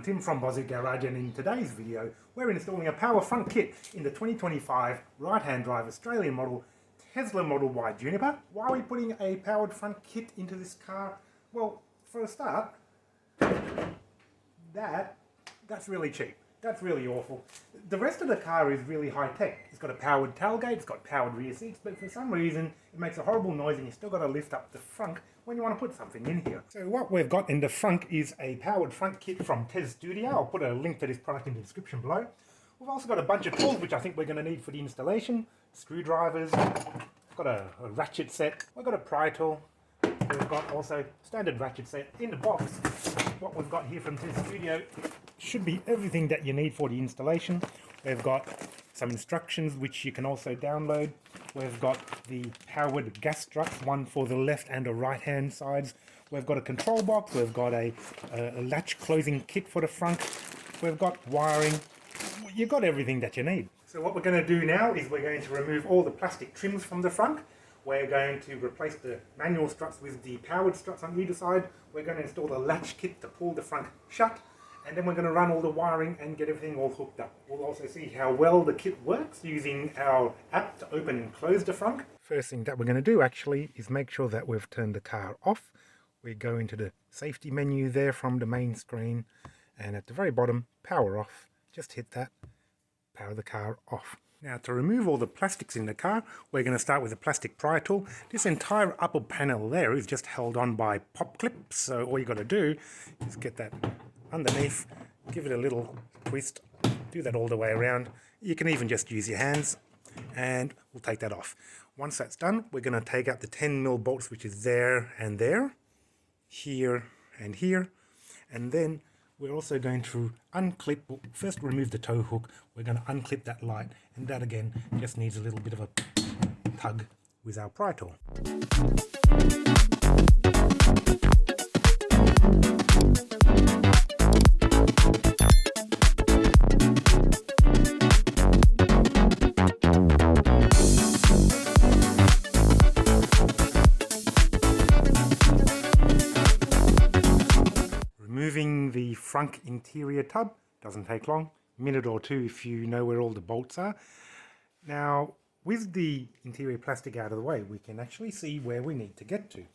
Tim from Bozzy Garage, and in today's video we're installing a Power Frunk kit in the 2025 right-hand drive Australian model Tesla Model Y Juniper. Why are we putting a powered front kit into this car? Well, for a start, that's really cheap. That's really awful. The rest of the car is really high-tech. It's got a powered tailgate, it's got powered rear seats, but for some reason it makes a horrible noise and you still got to lift up the frunk when you want to put something in here. So what we've got in the frunk is a powered front kit from Tesstudio. I'll put a link to this product in the description below. We've also got a bunch of tools which I think we're going to need for the installation. Screwdrivers, we've got a ratchet set, we've got a pry tool, we've got also standard ratchet set. In the box, what we've got here from Tesstudio should be everything that you need for the installation. We've got some instructions which you can also download. We've got the powered gas struts, one for the left and the right hand sides. We've got a control box, we've got a latch closing kit for the front, we've got wiring. You've got everything that you need. So what we're going to do now is we're going to remove all the plastic trims from the front. We're going to replace the manual struts with the powered struts on either side. We're going to install the latch kit to pull the front shut. And then we're going to run all the wiring and get everything all hooked up. We'll also see how well the kit works using our app to open and close the frunk. First thing that we're going to do actually is make sure that we've turned the car off. We go into the safety menu there from the main screen, and at the very bottom, power off. Just hit that, power the car off. Now to remove all the plastics in the car, we're going to start with a plastic pry tool. This entire upper panel there is just held on by pop clips, so all you got to do is get that underneath, give it a little twist, do that all the way around. You can even just use your hands, and we'll take that off. Once that's done, we're going to take out the 10mm bolts, which is there and there, here and here, and then we're also going to unclip, first remove the tow hook, we're going to unclip that light, and that again just needs a little bit of a tug with our pry tool. Removing the frunk interior tub doesn't take long, a minute or two if you know where all the bolts are. Now, with the interior plastic out of the way, we can actually see where we need to get to.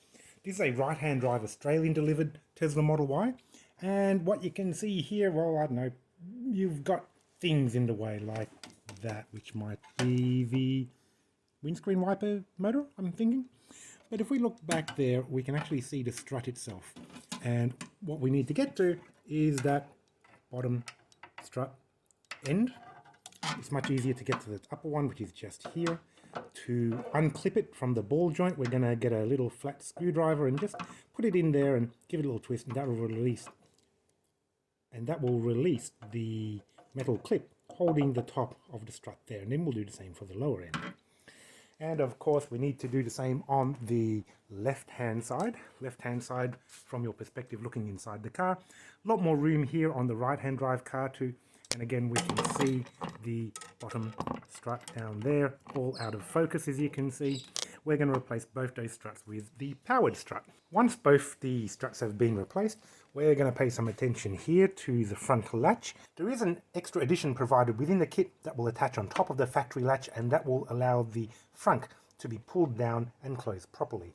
This is a right-hand drive Australian delivered Tesla Model Y, and what you can see here, well, I don't know, you've got things in the way like that, which might be the windscreen wiper motor, I'm thinking. But if we look back there, we can actually see the strut itself. And what we need to get to is that bottom strut end. It's much easier to get to the upper one, which is just here. To unclip it from the ball joint, we're going to get a little flat screwdriver and just put it in there and give it a little twist, and that will release. And that will release the metal clip holding the top of the strut there. And then we'll do the same for the lower end. And of course we need to do the same on the left-hand side from your perspective looking inside the car. A lot more room here on the right-hand drive car too. And again, we can see the bottom strut down there, all out of focus as you can see. We're going to replace both those struts with the powered strut. Once both the struts have been replaced, we're going to pay some attention here to the front latch. There is an extra addition provided within the kit that will attach on top of the factory latch, and that will allow the frunk to be pulled down and closed properly.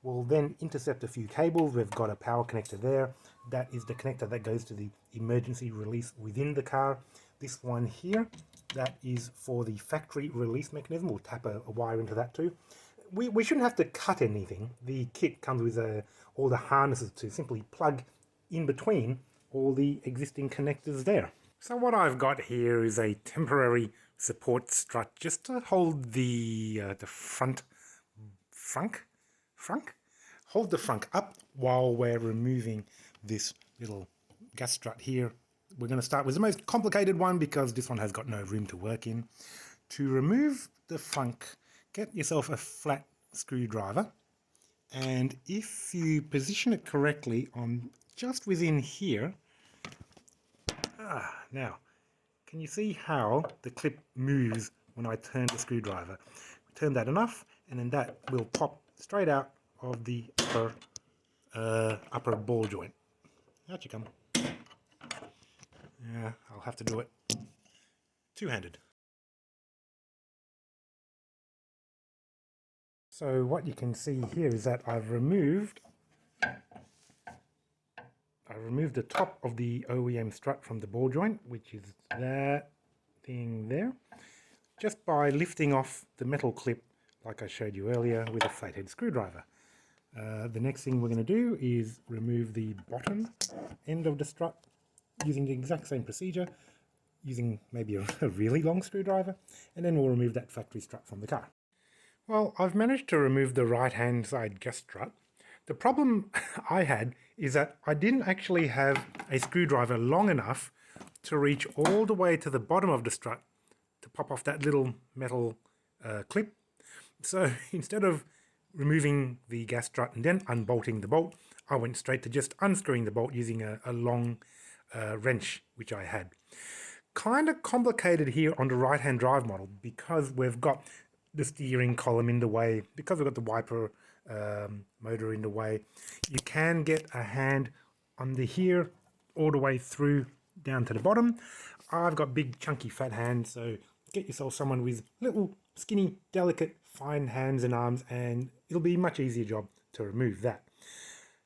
We'll then intercept a few cables. We've got a power connector there. That is the connector that goes to the emergency release within the car. This one here, that is for the factory release mechanism. We'll tap a wire into that too. We shouldn't have to cut anything. The kit comes with all the harnesses to simply plug in between all the existing connectors there. So what I've got here is a temporary support strut just to hold the frunk, hold the frunk up while we're removing this little gas strut here. We're going to start with the most complicated one because this one has got no room to work in. To remove the frunk, get yourself a flat screwdriver, and if you position it correctly on just within here, now can you see how the clip moves when I turn the screwdriver? Turn that enough and then that will pop straight out of the upper ball joint. Out you come. I'll have to do it two-handed. So what you can see here is that I've removed the top of the OEM strut from the ball joint, which is that thing there, just by lifting off the metal clip like I showed you earlier with a flathead screwdriver. The next thing we're going to do is remove the bottom end of the strut using the exact same procedure, using maybe a really long screwdriver, and then we'll remove that factory strut from the car. Well, I've managed to remove the right-hand side gas strut. The problem I had is that I didn't actually have a screwdriver long enough to reach all the way to the bottom of the strut to pop off that little metal clip. So instead of removing the gas strut and then unbolting the bolt, I went straight to just unscrewing the bolt using a long wrench which I had. Kind of complicated here on the right-hand drive model because we've got the steering column in the way, because we've got the wiper motor in the way. You can get a hand under here all the way through down to the bottom. I've got big chunky fat hands, so get yourself someone with little skinny delicate fine hands and arms and it'll be a much easier job to remove that.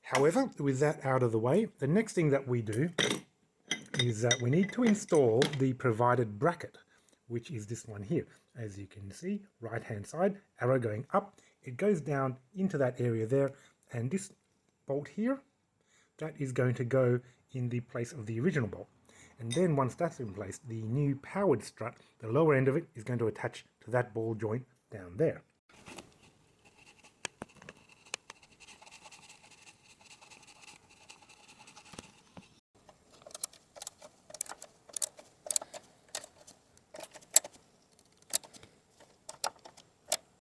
However, with that out of the way, the next thing that we do is that we need to install the provided bracket, which is this one here. As you can see, right hand side, arrow going up, it goes down into that area there, and this bolt here, that is going to go in the place of the original bolt. And then once that's in place, the new powered strut, the lower end of it, is going to attach to that ball joint down there.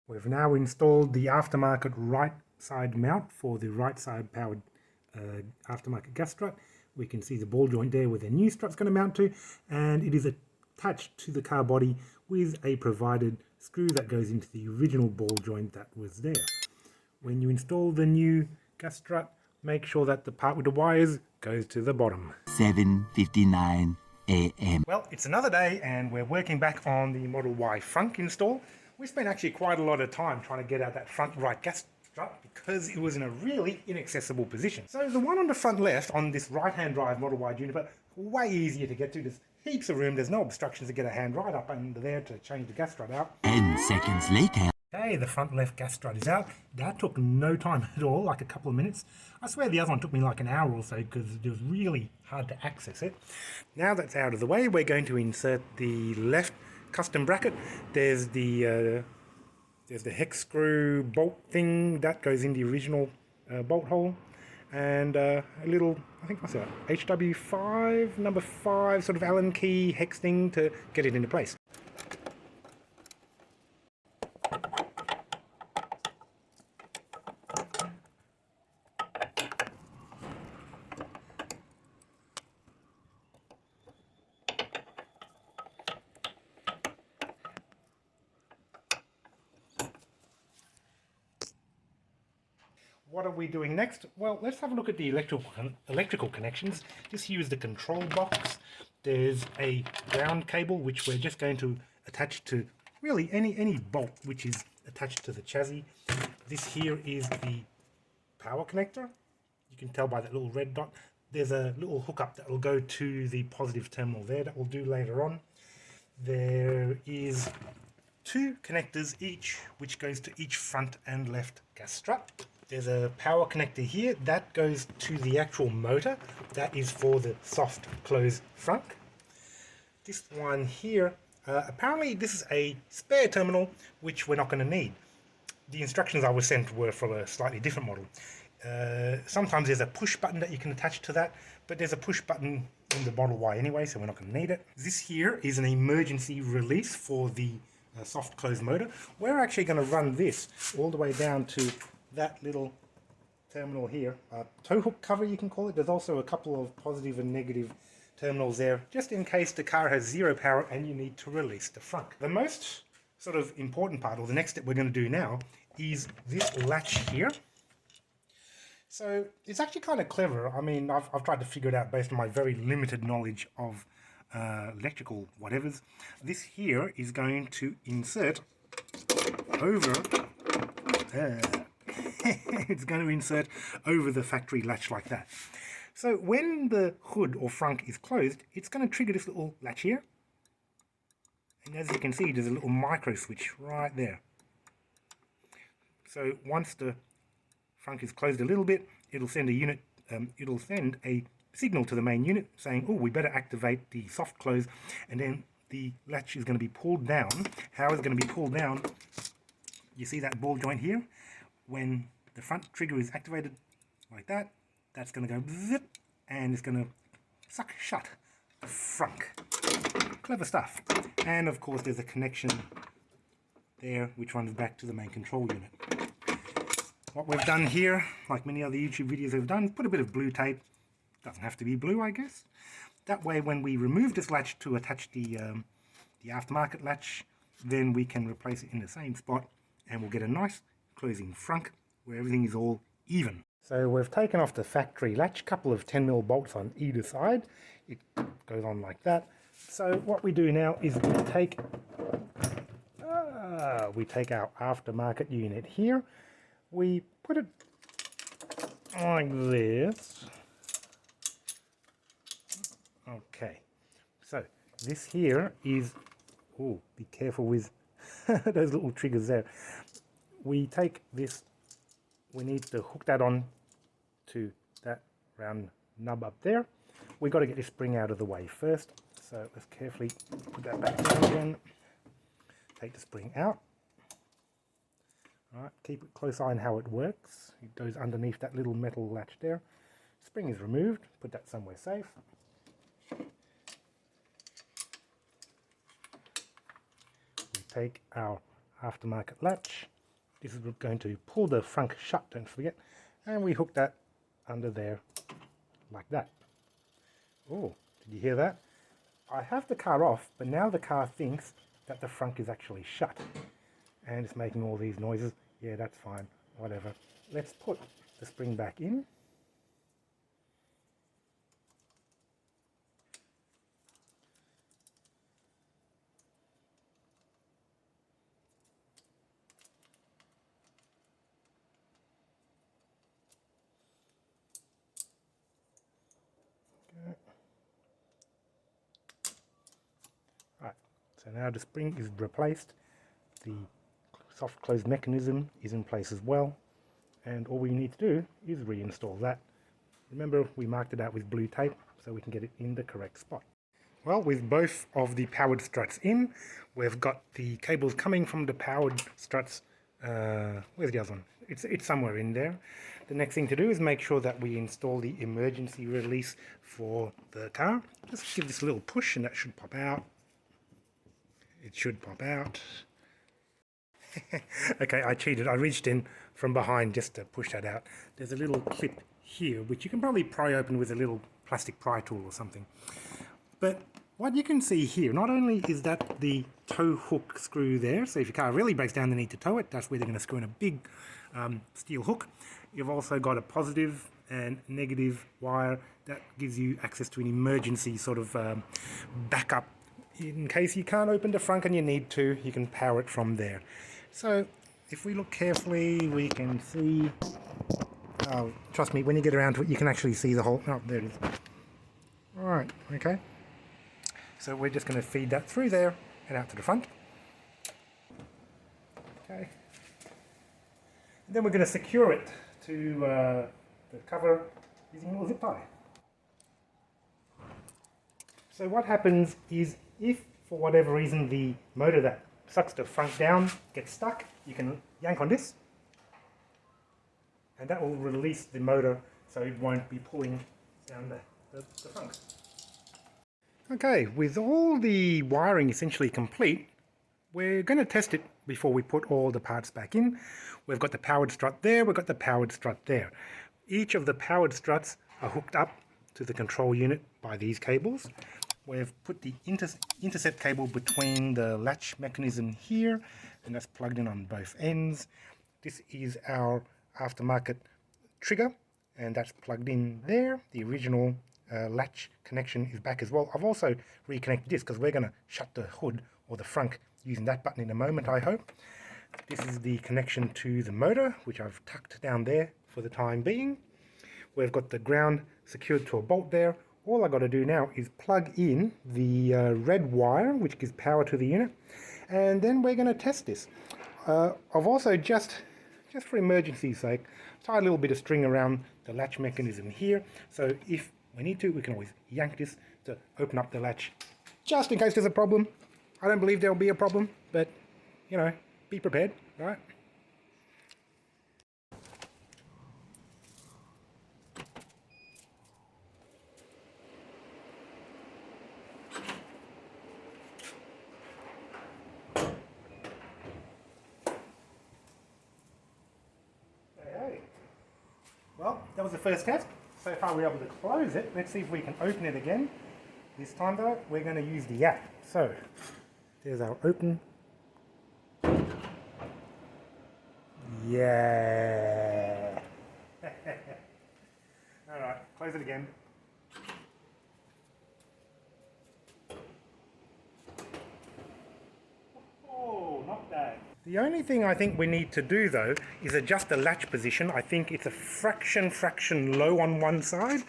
We've now installed the aftermarket right side mount for the right side powered aftermarket gas strut. We can see the ball joint there where the new strut's going to mount to, and it is attached to the car body with a provided screw that goes into the original ball joint that was there. When you install the new gas strut, make sure that the part with the wires goes to the bottom. 7:59 a.m. Well, it's another day and we're working back on the Model Y Frunk install. We spent actually quite a lot of time trying to get out that front right gas strut because it was in a really inaccessible position. So the one on the front left on this right-hand drive Model Y Juniper, way easier to get to. There's heaps of room, there's no obstructions to get a hand right up under there to change the gas strut out. 10 seconds later. Okay, the front left gas strut is out. That took no time at all, like a couple of minutes. I swear the other one took me like an hour or so because it was really hard to access it. Now that's out of the way, we're going to insert the left custom bracket. There's the hex screw bolt thing that goes in the original bolt hole, and a little, I think what's that, HW5 number 5 sort of Allen key hex thing to get it into place. What are we doing next? Well, let's have a look at the electrical connections. Just here is the control box. There's a ground cable which we're just going to attach to really any bolt which is attached to the chassis. This here is the power connector. You can tell by that little red dot. There's a little hookup that will go to the positive terminal there that we'll do later on. There is 2 connectors each which goes to each front and left gas strut. There's a power connector here that goes to the actual motor. That is for the soft close frunk. This one here, apparently this is a spare terminal which we're not going to need. The instructions I was sent were from a slightly different model. Sometimes there's a push button that you can attach to that, but there's a push button in the Model Y anyway, so we're not going to need it. This here is an emergency release for the soft close motor. We're actually going to run this all the way down to that little terminal here, tow hook cover you can call it. There's also a couple of positive and negative terminals there, just in case the car has 0 power and you need to release the frunk. The most sort of important part, or the next step we're going to do now, is this latch here. So it's actually kind of clever. I mean, I've tried to figure it out based on my very limited knowledge of electrical whatevers, this here is going to insert over it's going to insert over the factory latch like that. So when the hood or frunk is closed, it's going to trigger this little latch here. And as you can see, there's a little micro switch right there. So once the frunk is closed a little bit, it'll send a signal to the main unit saying, oh, we better activate the soft close, and then the latch is going to be pulled down. How is it going to be pulled down? You see that ball joint here? When the front trigger is activated like that, that's going to go zip, and it's going to suck shut the frunk. Clever stuff. And of course there's a connection there which runs back to the main control unit. What we've done here, like many other YouTube videos have done, put a bit of blue tape. Doesn't have to be blue, I guess. That way when we remove this latch to attach the aftermarket latch, then we can replace it in the same spot and we'll get a nice closing frunk where everything is all even. So we've taken off the factory latch, couple of 10mm bolts on either side. It goes on like that. So what we do now is we take our aftermarket unit here. We put it like this. Okay, so this here is, oh, be careful with those little triggers there. We take this, we need to hook that on to that round nub up there. We've got to get this spring out of the way first. So let's carefully put that back down again. Take the spring out. All right, keep a close eye on how it works. It goes underneath that little metal latch there. Spring is removed. Put that somewhere safe. We take our aftermarket latch. This is going to pull the frunk shut, don't forget. And we hook that under there like that. Oh, did you hear that? I have the car off, but now the car thinks that the frunk is actually shut. And it's making all these noises. Yeah, that's fine, whatever. Let's put the spring back in. Right, so now the spring is replaced. The soft close mechanism is in place as well, and all we need to do is reinstall that. Remember, we marked it out with blue tape so we can get it in the correct spot. Well, with both of the powered struts in, we've got the cables coming from the powered struts. Where's the other one? It's somewhere in there. The next thing to do is make sure that we install the emergency release for the car. Just give this a little push and that should pop out. It should pop out. Okay, I cheated. I reached in from behind just to push that out. There's a little clip here which you can probably pry open with a little plastic pry tool or something. But what you can see here, not only is that the tow hook screw there, so if your car really breaks down, they need to tow it, that's where they're going to screw in a big steel hook. You've also got a positive and negative wire that gives you access to an emergency sort of backup. In case you can't open the frunk and you need to, you can power it from there. So if we look carefully, we can see, oh, trust me, when you get around to it, you can actually see the whole, oh, there it is. All right, okay. So we're just going to feed that through there and out to the front. Okay. And then we're going to secure it to the cover using a little zip tie. So what happens is, if for whatever reason the motor that sucks the frunk down gets stuck, you can yank on this and that will release the motor so it won't be pulling down the frunk. Okay, with all the wiring essentially complete, we're going to test it before we put all the parts back in. We've got the powered strut there, we've got the powered strut there. Each of the powered struts are hooked up to the control unit by these cables. We've put the intercept cable between the latch mechanism here, and that's plugged in on both ends. This is our aftermarket trigger, and that's plugged in there. The original latch connection is back as well. I've also reconnected this because we're going to shut the hood or the frunk using that button in a moment, I hope. This is the connection to the motor, which I've tucked down there for the time being. We've got the ground secured to a bolt there. All I've got to do now is plug in the red wire, which gives power to the unit, and then we're going to test this. I've also just for emergency's sake, tied a little bit of string around the latch mechanism here, so if we need to, we can always yank this to open up the latch, just in case there's a problem. I don't believe there'll be a problem, but, you know, be prepared, right? Well, that was the first test. So far we're able to close it. Let's see if we can open it again. This time though, we're going to use the app. So, there's our open. Yeah. Alright, close it again. Oh, not bad. The only thing I think we need to do though is adjust the latch position. I think it's a fraction low on one side.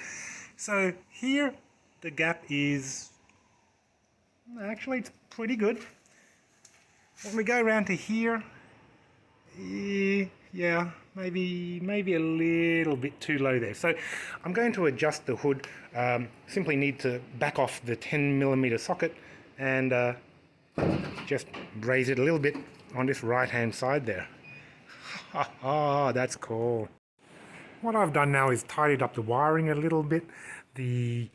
So here the gap is, actually it's pretty good. When we go around to here, yeah, maybe a little bit too low there. So I'm going to adjust the hood. Simply need to back off the 10mm socket and just raise it a little bit on this right hand side there. Ah, that's cool. What I've done now is tidied up the wiring a little bit. The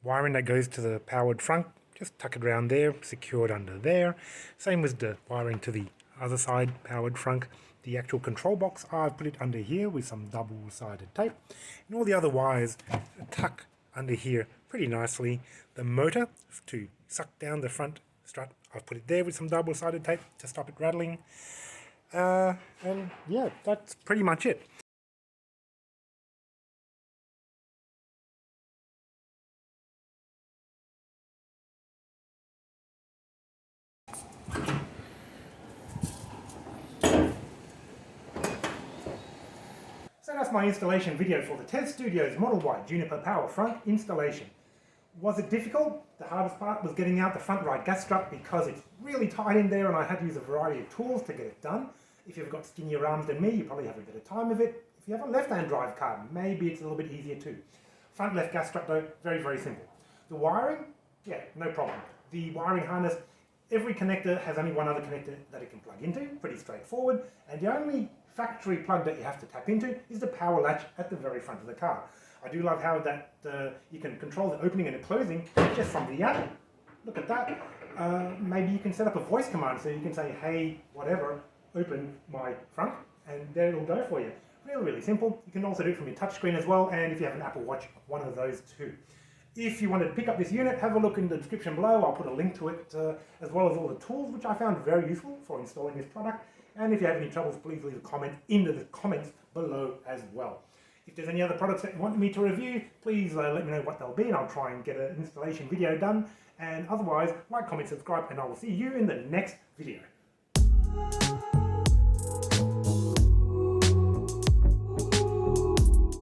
wiring that goes to the powered frunk, just tuck it around there, secured under there. Same with the wiring to the other side, powered frunk. The actual control box, I've put it under here with some double-sided tape. And all the other wires tuck under here pretty nicely. The motor to suck down the front strut, I've put it there with some double-sided tape to stop it rattling. And yeah, that's pretty much it. So that's my installation video for the Teststudio's Model Y Juniper Power Frunk installation. Was it difficult? The hardest part was getting out the front right gas strut because it's really tight in there and I had to use a variety of tools to get it done. If you've got skinnier arms than me, you probably have a bit of time with it. If you have a left-hand drive car, maybe it's a little bit easier too. Front left gas strut though, very simple. The wiring, yeah, no problem. The wiring harness, every connector has only one other connector that it can plug into, pretty straightforward, and the only factory plug that you have to tap into is the power latch at the very front of the car. I do love how that you can control the opening and the closing just from the app. Look at that. Maybe you can set up a voice command so you can say, hey, whatever, open my frunk, and there it'll go for you. Really simple. You can also do it from your touchscreen as well, and if you have an Apple Watch, one of those too. If you wanted to pick up this unit, have a look in the description below. I'll put a link to it, as well as all the tools, which I found very useful for installing this product. And if you have any troubles, please leave a comment in the comments below as well. If there's any other products that you want me to review, please let me know what they'll be, and I'll try and get an installation video done. And otherwise, like, comment, subscribe, and I will see you in the next video.